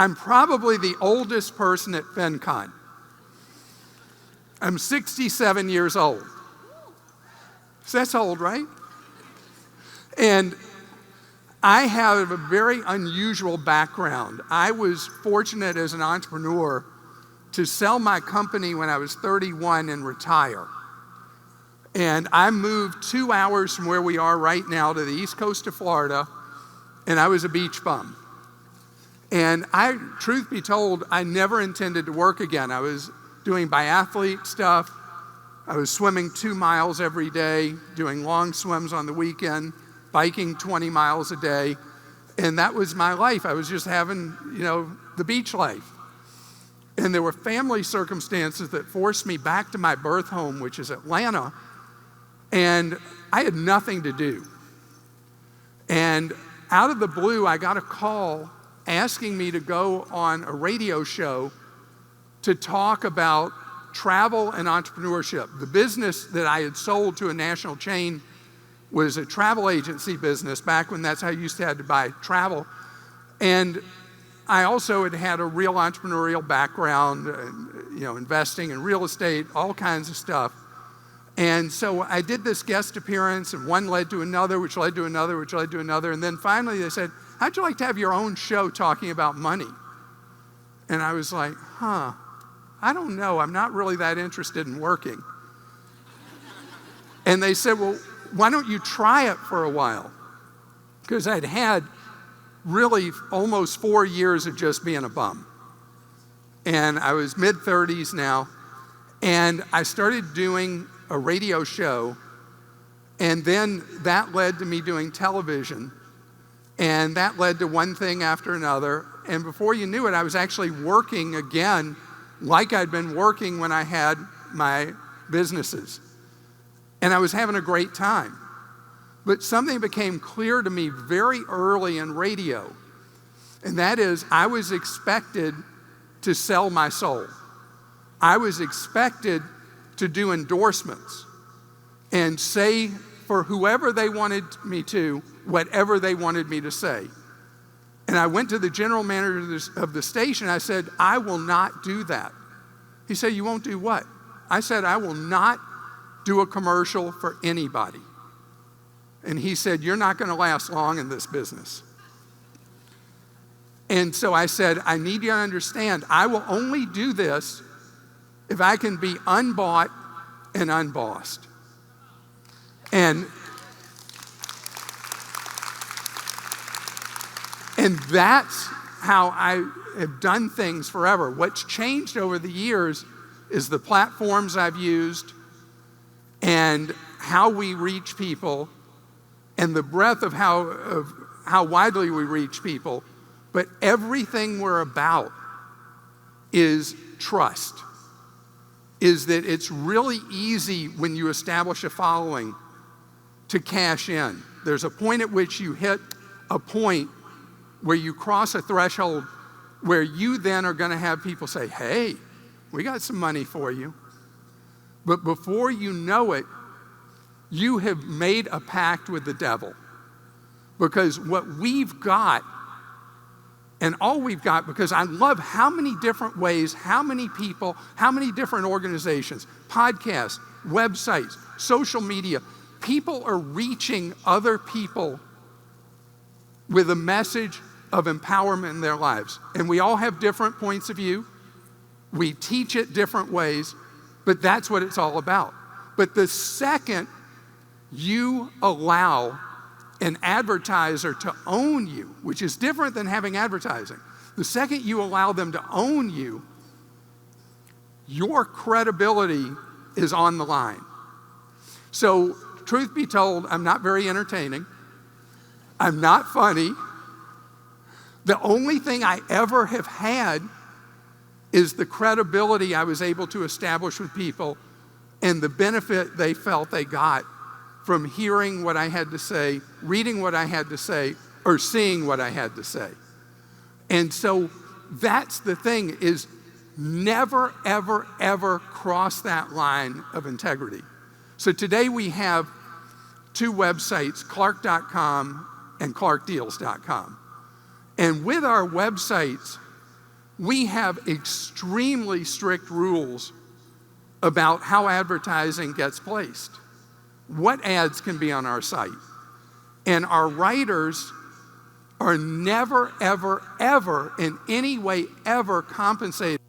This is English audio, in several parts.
I'm probably the oldest person at FinCon. I'm 67 years old. So that's old, right? And I have a very unusual background. I was fortunate as an entrepreneur to sell my company when I was 31 and retire. And I moved 2 hours from where we are right now to the east coast of Florida, and I was a beach bum. And truth be told, I never intended to work again. I was doing biathlete stuff. I was swimming 2 miles every day, doing long swims on the weekend, biking 20 miles a day. And that was my life. I was just having, the beach life. And there were family circumstances that forced me back to my birth home, which is Atlanta. And I had nothing to do. And out of the blue, I got a call asking me to go on a radio show to talk about travel and entrepreneurship. The business that I had sold to a national chain was a travel agency business back when that's how you used to have to buy travel. And I also had a real entrepreneurial background, investing in real estate, all kinds of stuff. And so I did this guest appearance, and one led to another, which led to another, which led to another. And then finally they said, how'd you like to have your own show talking about money? And I was like, I don't know. I'm not really that interested in working. And they said, well, why don't you try it for a while? Because I'd had really almost 4 years of just being a bum. And I was mid-30s now. And I started doing a radio show. And then that led to me doing television. And that led to one thing after another. And before you knew it, I was actually working again like I'd been working when I had my businesses. And I was having a great time. But something became clear to me very early in radio. And that is, I was expected to sell my soul. I was expected to do endorsements and say for whoever they wanted me to, whatever they wanted me to say. And I went to the general manager of the station. I said, I will not do that. He said, you won't do what? I said, I will not do a commercial for anybody. And he said, you're not going to last long in this business. And so I said, I need you to understand, I will only do this if I can be unbought and unbossed. And that's how I have done things forever. What's changed over the years is the platforms I've used and how we reach people and the breadth of how widely we reach people. But everything we're about is trust. Is that it's really easy when you establish a following to cash in. There's a point at which you hit a point where you cross a threshold where you then are going to have people say, hey, we got some money for you. But before you know it, you have made a pact with the devil. Because what we've got, and all we've got, because I love how many different ways, how many people, how many different organizations, podcasts, websites, social media, people are reaching other people with a message of empowerment in their lives. And we all have different points of view. We teach it different ways, but that's what it's all about. But the second you allow an advertiser to own you, which is different than having advertising, the second you allow them to own you, your credibility is on the line. So, truth be told, I'm not very entertaining. I'm not funny. The only thing I ever have had is the credibility I was able to establish with people and the benefit they felt they got from hearing what I had to say, reading what I had to say, or seeing what I had to say. And so that's the thing, is never, ever, ever cross that line of integrity. So today we have 2 websites, Clark.com and ClarkDeals.com. And with our websites, we have extremely strict rules about how advertising gets placed, what ads can be on our site. And our writers are never, ever, ever, in any way, ever compensated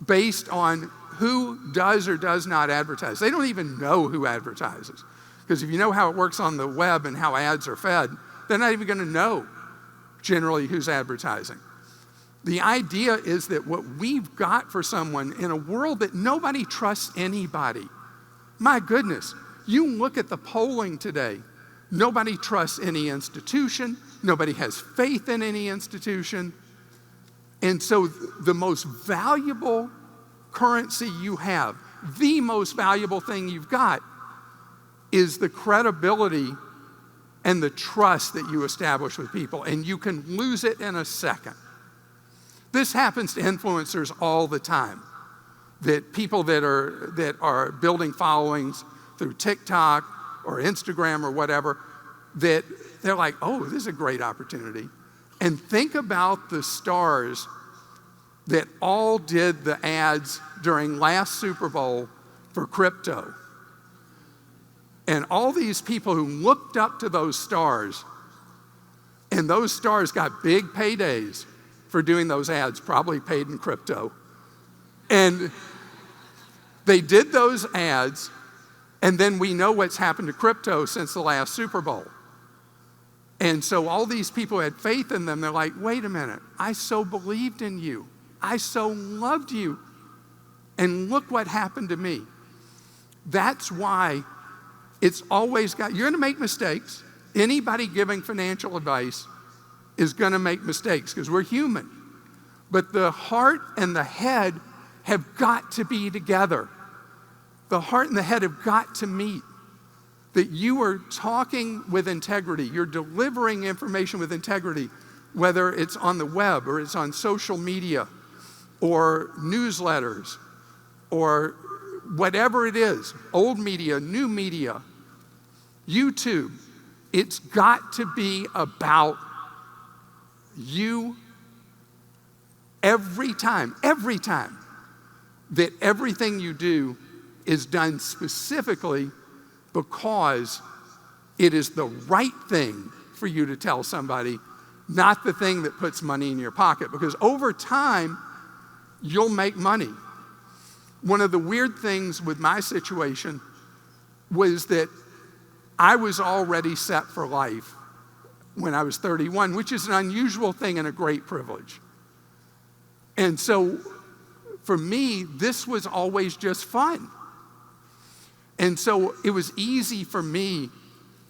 based on who does or does not advertise. They don't even know who advertises. Because if you know how it works on the web and how ads are fed, they're not even going to know generally who's advertising. The idea is that what we've got for someone in a world that nobody trusts anybody. My goodness, you look at the polling today. Nobody trusts any institution. Nobody has faith in any institution. And so the most valuable currency you have, the most valuable thing you've got, is the credibility and the trust that you establish with people. And you can lose it in a second. This happens to influencers all the time. That people that are building followings through TikTok or Instagram or whatever, that they're like, oh, this is a great opportunity. And think about the stars that all did the ads during last Super Bowl for crypto. And all these people who looked up to those stars, and those stars got big paydays for doing those ads, probably paid in crypto. And they did those ads, and then we know what's happened to crypto since the last Super Bowl. And so all these people had faith in them. They're like, wait a minute, I so believed in you. I so loved you. And look what happened to me. That's why it's always got, you're going to make mistakes. Anybody giving financial advice is going to make mistakes because we're human. But the heart and the head have got to be together. The heart and the head have got to meet. That you are talking with integrity. You're delivering information with integrity, whether it's on the web or it's on social media or newsletters or whatever it is, old media, new media, YouTube. It's got to be about you every time that everything you do is done specifically because it is the right thing for you to tell somebody, not the thing that puts money in your pocket. Because over time, you'll make money. One of the weird things with my situation was that I was already set for life when I was 31, which is an unusual thing and a great privilege. And so for me, this was always just fun. And so it was easy for me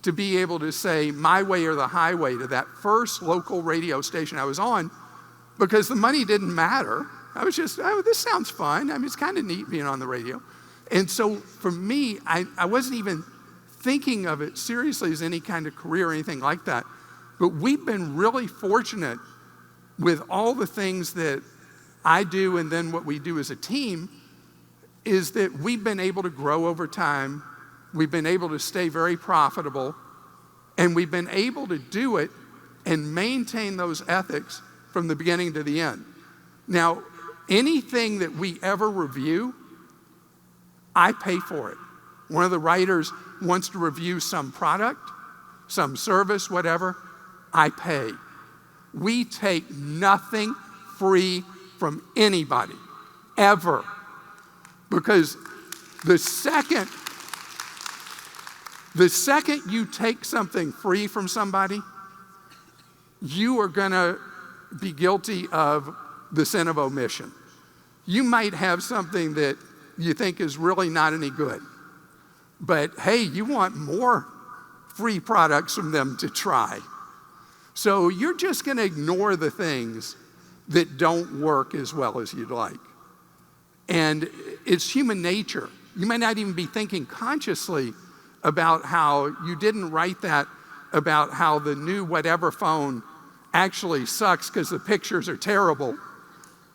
to be able to say my way or the highway to that first local radio station I was on, because the money didn't matter. I was just, oh, this sounds fun. I mean, it's kind of neat being on the radio. And so for me, I wasn't even thinking of it seriously as any kind of career or anything like that. But we've been really fortunate with all the things that I do and then what we do as a team is that we've been able to grow over time. We've been able to stay very profitable, and we've been able to do it and maintain those ethics from the beginning to the end. Now, anything that we ever review, I pay for it. One of the writers wants to review some product, some service, whatever, I pay. We take nothing free from anybody, ever. Because the second you take something free from somebody, you are going to be guilty of the sin of omission. You might have something that you think is really not any good, but hey, you want more free products from them to try. So you're just going to ignore the things that don't work as well as you'd like. And it's human nature. You may not even be thinking consciously about how you didn't write that about how the new whatever phone actually sucks because the pictures are terrible.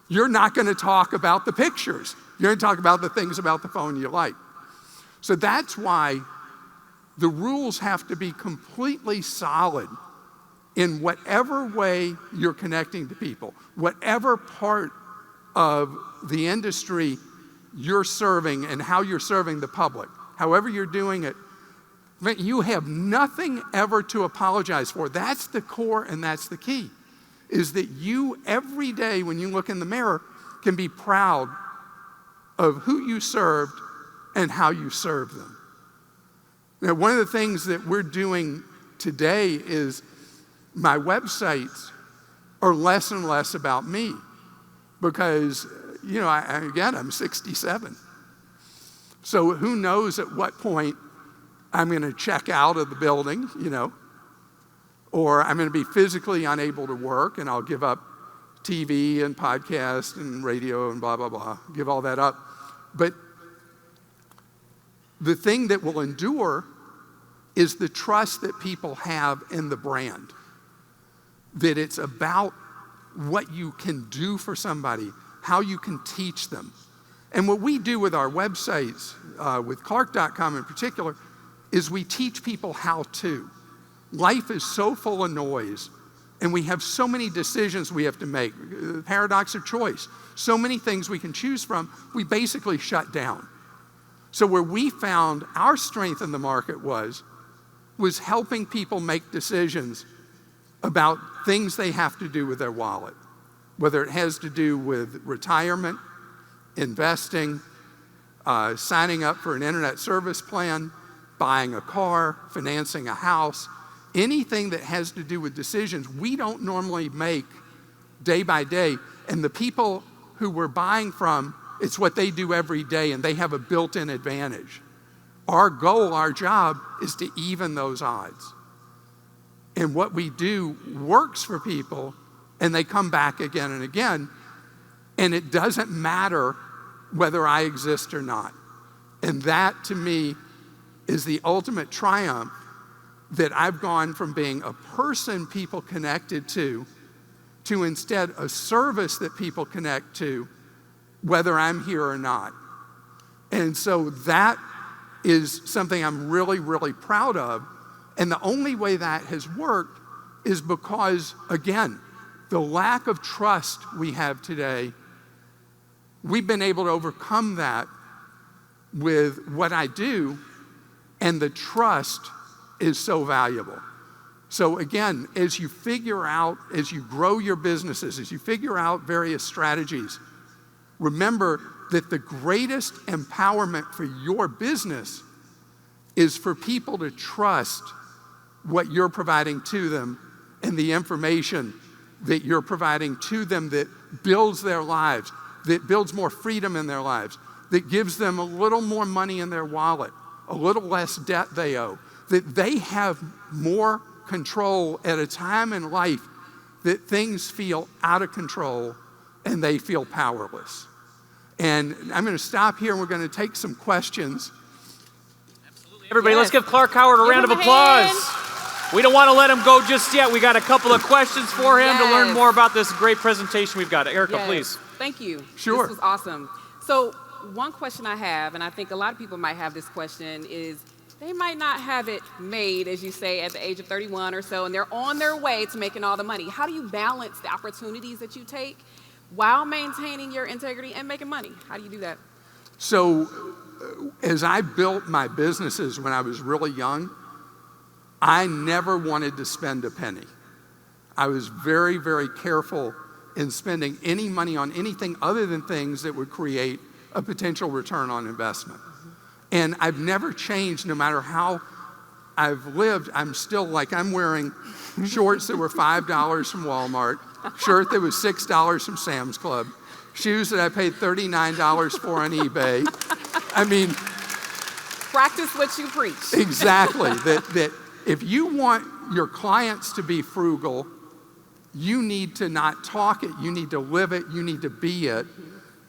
You're not going to talk about the pictures. You're going to talk about the things about the phone you like. So that's why the rules have to be completely solid in whatever way you're connecting to people, whatever part of the industry you're serving and how you're serving the public, however you're doing it, you have nothing ever to apologize for. That's the core and that's the key, is that you every day when you look in the mirror can be proud of who you served and how you served them. Now, one of the things that we're doing today is my websites are less and less about me because, again, I'm 67. So who knows at what point I'm going to check out of the building, or I'm going to be physically unable to work and I'll give up TV and podcast and radio and blah, blah, blah, give all that up. But the thing that will endure is the trust that people have in the brand, that it's about what you can do for somebody, how you can teach them. And what we do with our websites, with Clark.com in particular, is we teach people how to. Life is so full of noise, and we have so many decisions we have to make. The paradox of choice. So many things we can choose from, we basically shut down. So where we found our strength in the market was helping people make decisions about things they have to do with their wallet, whether it has to do with retirement, investing, signing up for an internet service plan, buying a car, financing a house, anything that has to do with decisions we don't normally make day by day. And the people who we're buying from, it's what they do every day, and they have a built-in advantage. Our goal, our job, is to even those odds. And what we do works for people, and they come back again and again, and it doesn't matter whether I exist or not. And that, to me, is the ultimate triumph, that I've gone from being a person people connected to instead a service that people connect to, whether I'm here or not. And so that is something I'm really, really proud of. And the only way that has worked is because, again, the lack of trust we have today, we've been able to overcome that with what I do, and the trust is so valuable. So again, as you figure out, as you grow your businesses, as you figure out various strategies, remember that the greatest empowerment for your business is for people to trust what you're providing to them and the information that you're providing to them that builds their lives, that builds more freedom in their lives, that gives them a little more money in their wallet, a little less debt they owe, that they have more control at a time in life that things feel out of control and they feel powerless. And I'm going to stop here and we're going to take some questions. Absolutely. Everybody, let's give Clark Howard a round of applause. We don't want to let him go just yet. We got a couple of questions for him to learn more about this great presentation we've got. Erica, please. Thank you. Sure. This was awesome. So one question I have, and I think a lot of people might have this question, is they might not have it made, as you say, at the age of 31 or so, and they're on their way to making all the money. How do you balance the opportunities that you take while maintaining your integrity and making money? How do you do that? So as I built my businesses when I was really young, I never wanted to spend a penny. I was very, very careful in spending any money on anything other than things that would create a potential return on investment. And I've never changed, no matter how I've lived. I'm still like, I'm wearing shorts that were $5 from Walmart, shirt that was $6 from Sam's Club, shoes that I paid $39 for on eBay. I mean, practice what you preach. Exactly. that if you want your clients to be frugal, you need to not talk it, you need to live it, you need to be it.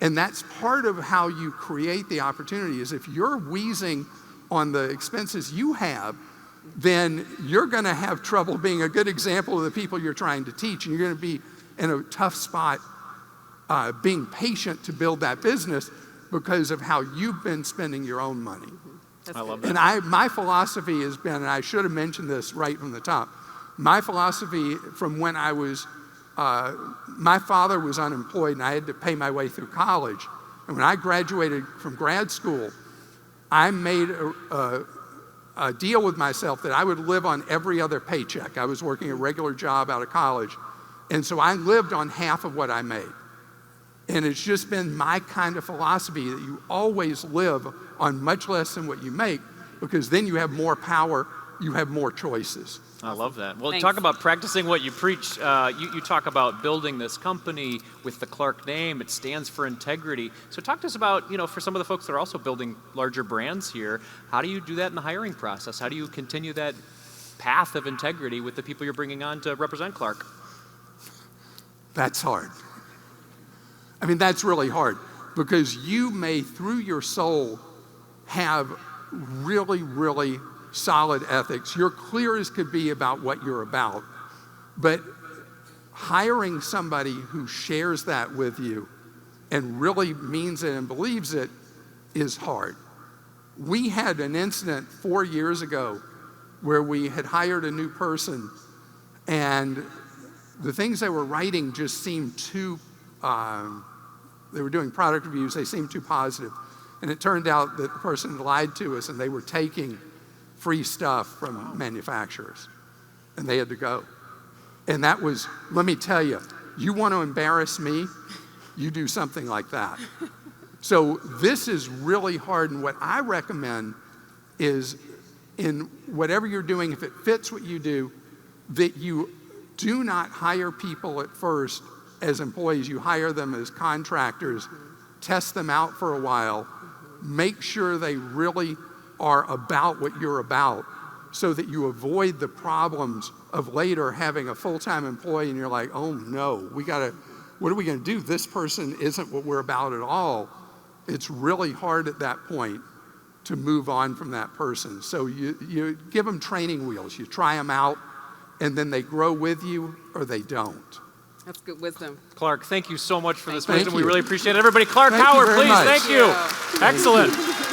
And that's part of how you create the opportunity, is if you're wheezing on the expenses you have, then you're going to have trouble being a good example of the people you're trying to teach. And you're going to be in a tough spot being patient to build that business because of how you've been spending your own money. I love that. And my philosophy has been, and I should have mentioned this right from the top, My philosophy from when I was, my father was unemployed and I had to pay my way through college. And when I graduated from grad school, I made a deal with myself that I would live on every other paycheck. I was working a regular job out of college. And so I lived on half of what I made. And it's just been my kind of philosophy that you always live on much less than what you make, because then you have more power, you have more choices. I love that. Well, Thanks. talk about practicing what you preach. You talk about building this company with the Clark name. It stands for integrity. So talk to us about, for some of the folks that are also building larger brands here, how do you do that in the hiring process? How do you continue that path of integrity with the people you're bringing on to represent Clark? That's hard. I mean, that's really hard, because you may, through your soul, have really, really solid ethics. You're clear as could be about what you're about. But hiring somebody who shares that with you and really means it and believes it is hard. We had an incident 4 years ago where we had hired a new person, and the things they were writing just seemed too, they were doing product reviews, they seemed too positive. And it turned out that the person lied to us and they were taking free stuff from manufacturers, and they had to go. And that was, let me tell you, you want to embarrass me, you do something like that. So this is really hard, and what I recommend is, in whatever you're doing, if it fits what you do, that you do not hire people at first as employees. You hire them as contractors, test them out for a while, make sure they really are about what you're about, so that you avoid the problems of later having a full-time employee and you're like, oh no, what are we gonna do? This person isn't what we're about at all. It's really hard at that point to move on from that person. So you give them training wheels, you try them out, and then they grow with you or they don't. That's good wisdom. Clark, thank you so much for this Thank wisdom. you. We really appreciate it. Everybody, Clark Thank you Howard, very please. much. Thank you. Excellent.